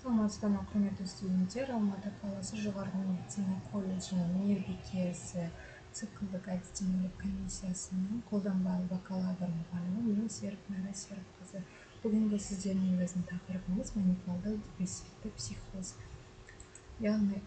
Саламатсыздар ма, құрметті студенттер. Алматы қаласы жоғары медицина колледжінің мейірбикесі циклдік әдістемелік комиссиясының қолданбалы бакалавр мұғалімі мен Серікмәрі Серікқызы. Бүгінгі сіздермен біздің тақырыбымыз маникалды депрессивті психоз. Яғни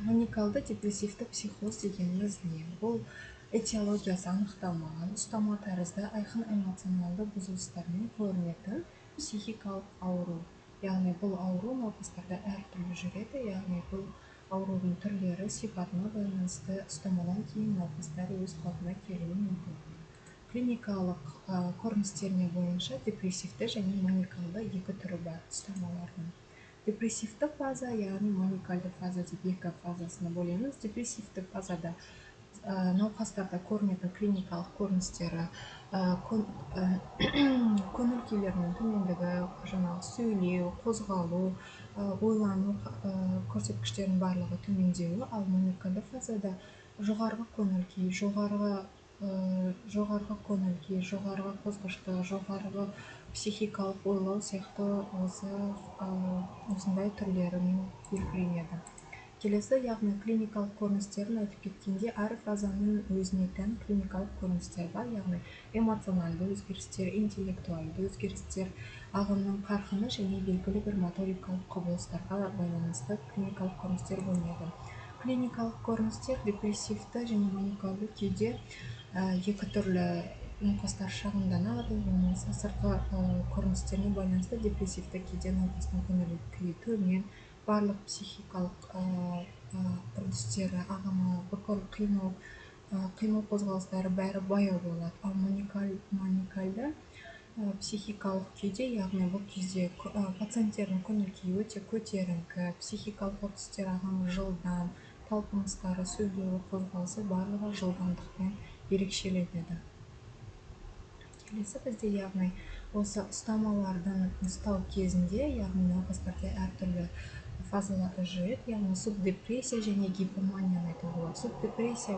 маникалды депрессивті психоз дегеніміз не? Бұл этиологиясы анықталмаған, ұстама тәрізді айқын эмоционалды бұзылыстармен көрінетін психикалық ауру. Яғни бұл ауру науқастарда әртүрлі жүреді, яғни бұл аурудың түрлері сипатына байланысты ұстамадан кейін науқастар өз қалпына келуі мүмкін. Клиникалық көріністеріне бойынша депрессивті және маникалды екі түрі бар ұстамалардың. Депрессивті фаза, яғни маникалды фаза деп екі фазасына бөлеміз. Депрессивті фазада науқастарда көрінетін клиникалық көріністері көңіл күйлерінің төмендігі, сөйлеу, қозғалу, ойлану көрсеткіштерінің барлығы төмендеуі, ал маникалды фазада жоғарғы көңіл күй, жоғарғы қозғаштық, жоғарғы психикалық ойлау сияқты осындай түрлерімен белгіленеді. Келесі, яғни клиникалық көріністерін айтып кеткенде, әр фазаның өзіне тән клиникалық көріністер бар, яғни эмоционалды өзгерістер, интеллектуалды өзгерістер, ағымның қарқыны және белгілі бір моторикалық құбылыстарға байланысты клиникалық көріністер бөлінеді. Клиникалық көріністер депрессивті және маникалды күйде екі түрлі науқастар шағымданады. Болмаса сыртқы көріністеріне байланысты депрессивті күйде науқастың көңіл күйі төмен, барлық психикалық үрдістері, ағымы, бүкіл қимыл қозғалыстары бәрі баяу болады. Ал маникалды психикалық күйде, яғни бұл кезде пациенттердің көңіл күйі өте көтеріңкі, психикалық үрдістер ағымы жылдам, талпыныстары, сөйлеуі, қозғалысы барлығы жылдамдықпен ерекшеленеді. Келесі бізде, яғни осы ұстамалардың ұстау кезінде, яғни науқастарда әртүрлі фазалары жүреді, яғни субдепрессия және гипоманияны айтуға болады. Субдепрессия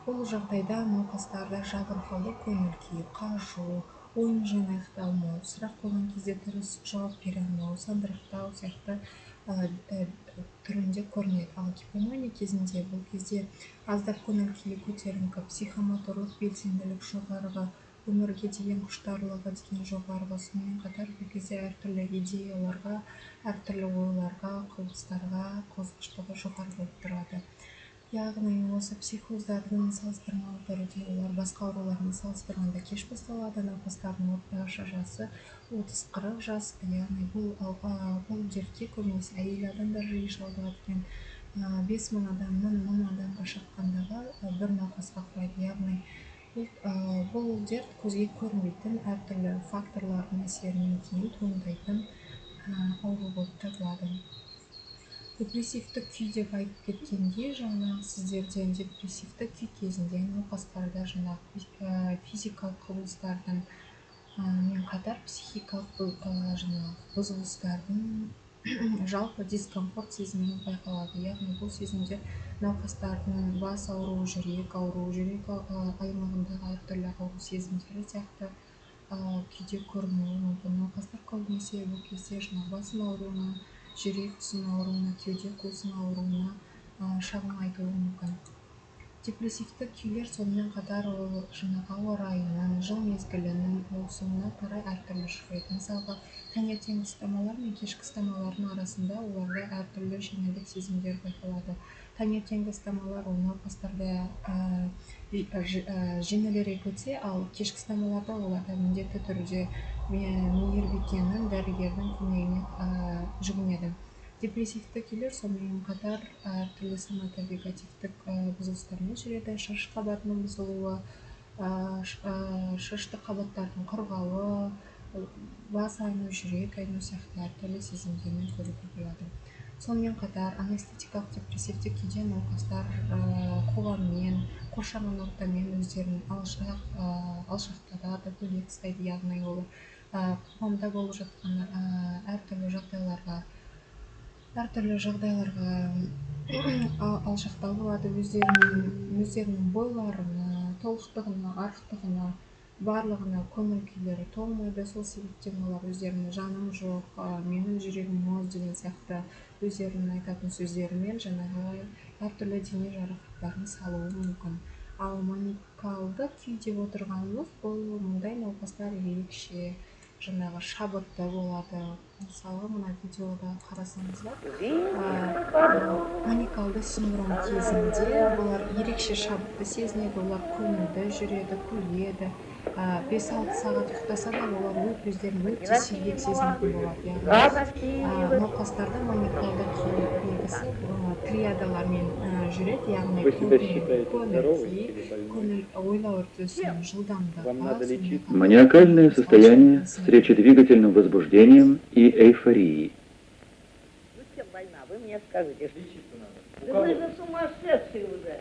бұл жағдайда науқастарда жабырқаулы көңіл күй, қажу, ойын аяқталмау, сұрақ қойған кезде дұрыс жауап бере алмау, сандырақтау сияқты түрінде көрінеді. Ал гипомания кезінде, бұл кезде аздап көңіл күйі көтеріңкі, психомоторлық белсенділік жоғарғы, өмірге деген құштарлығы деген жоғарғы, сонымен қатар бұл кезде әртүрлі идеяларға, әртүрлі ойларға, құбылыстарға қозғаштығы жоғары болып тұрады. Яғни осы психоздардың салыстырмалы түрде олар басқа аурулармен салыстырғанда кеш басталады. Науқастардың орташа жасы 30-40 жас, яғни бұл дертке көбінесе әйел адамдар жиі шалдығады екен. 5000 адамнан 1000 адамға шаққандағы бір науқасқа құрайды. Яғни бұл дерт көзге көрінбейтін әртүрлі факторлардың әсерінен кейін туындайтын ауру болып табылады. Депрессивті күй деп айтып кеткенде, жаңа сіздерден депрессивті күй кезінде науқастарда физикалық құбылыстардың мен қатар психикалық бұзылыстардың жалпы дискомфорт сезімі байқалады. Яғни бұл сезімдер науқастардың бас ауруы, жүрек аймағындағы әртүрлі ауру сезімдері сияқты күйде көрінуі мүмкін. Науқастар көбінесе бұл кезде басын ауруына, жүрек тұсын ауруына, кеуде қуысын ауруына шағым айтуы мүмкін. Депрессивті күйлер сонымен қатар ол ауа райының, жыл мезгілінің ауысуына қарай әртүрлі жүреді. Мысалға, таңертеңгі ұстамалар мен кешкі ұстамалардың арасында оларда әртүрлі жеңілдік сезімдер байқалады. Таңертеңгі ұстамалар ол науқастарда жеңілірек өтсе, ал кешкі ұстамаларда оларда міндетті түрде мейірбикенің, дәрігердің көмегіне жүгінеді. Депрессивті күйлер сонымен қатар әртүрлі соматовегетативтік бұзылыстармен жүреді. Шаш қабатының бұзылуы, шашты қабаттардың құрғауы, бас айну, жүрек айну сияқты әртүрлі сезімдермен көруге болады. Сонымен қатар анестетикалық депрессивті күйде науқастар қоғаммен, қоршаған ортамен өздерін алшақтатады, бөлек ұстайды. Яғни ол қоғамда болып жатқан әртүрлі жағдайларға алшақтау болады, өздерінің бойларына, толықтығына, арықтығына барлығына көңіл күйлері толмайды, сол себептен олар өздеріне жаным жоқ, менің жүрегім мұз деген сияқты өздерінің айтатын сөздерімен жаңағы әртүрлі дене жарақаттарын салуы мүмкін. Ал маникалды күй деп отырғанымыз бұл мұндай науқастар ерекше жаңағы шабытты болады. Мысалы мына видеода қарасаңыздар, маникалды синдром кезінде олар ерекше шабытты сезінеді, олар көңілді жүреді, күледі. 5-6 сағат ұйықтаса да олар өздерін өте сергек сезінетін болады. Яғни науқастарда маникалды күй белгісі триадалармен жүреді, яғни көңіл ойлау үрдісінің жылдамдығы. Маниакальное состояние с речедвигательным возбуждением и эйфорией. Чем больна? Вы мне скажите. Да вы же сумасшедший уже.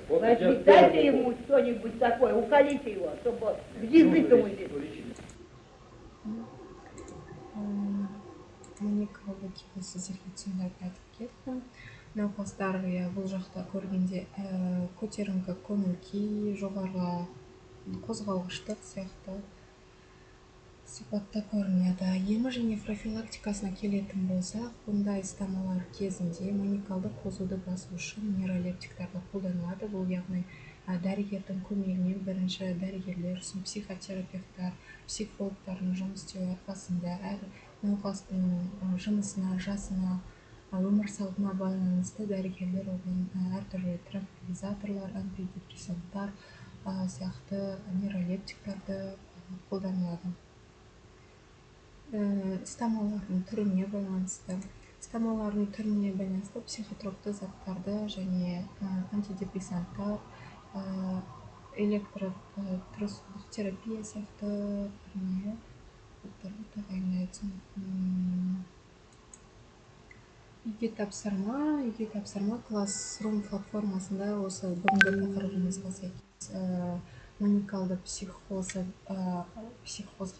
Значит, дайте ему что-нибудь такое, уколите его, чтобы в язык ему здесь. Маникалды кейде сіздерге түсіндіріп айтып кеттім. Науқастар бұл жақта көргенде көтеріңкі көңіл күй, жоғары қозғалғыштық сияқты сипатта көрінеді. Емі және профилактикасына келетін болсақ, бұндай стамалар кезінде маникалды қозуды басу үшін нейролептиктарды қолданылады. Бұл яғни дәрігердің көмегімен бірінші дәрігерлер, психотерапевттар, психологтардың жұмыс істеу арқасында әр науқастың жынысына, жасына, өмір салтына байланысты дәрігерлер оған әртүрлі транквилизаторлар, антидепрессанттар сияқты нейролептиктарды қолданылады. Стамалардың түріне байланысты психотропты заттарды және антидепрессанттар, электротроссулдық терапия сияқты тағайындайды. Үйге тапсырма классрум платформасында осы бүгінгі тақырыбымызға сәйкес маникалды психозға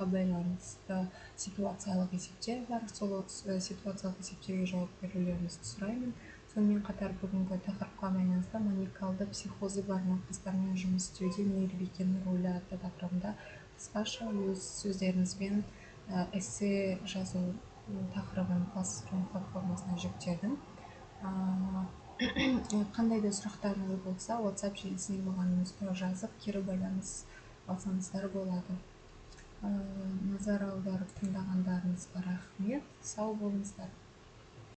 байланысты ситуациялық есептер бар. Сол ситуациялық есептерге жауап берулеріңізді сұраймын. Сонымен қатар бүгінгі тақырыпқа байланысты маникалды психозы бар науқастармен жұмыс істеуде мейірбикенің рөлі атты тақырыбында қысқаша өз сөздеріңізбен эссе жазу тақырыбын классрум платформасына жүктедім. Қандай да сұрақтарыңыз болса, WhatsApp желісіне маған жазып, кері байланыс алсаңыздар болады. Назар аударып тыңдағандарыңызға рахмет. Сау болыңыздар.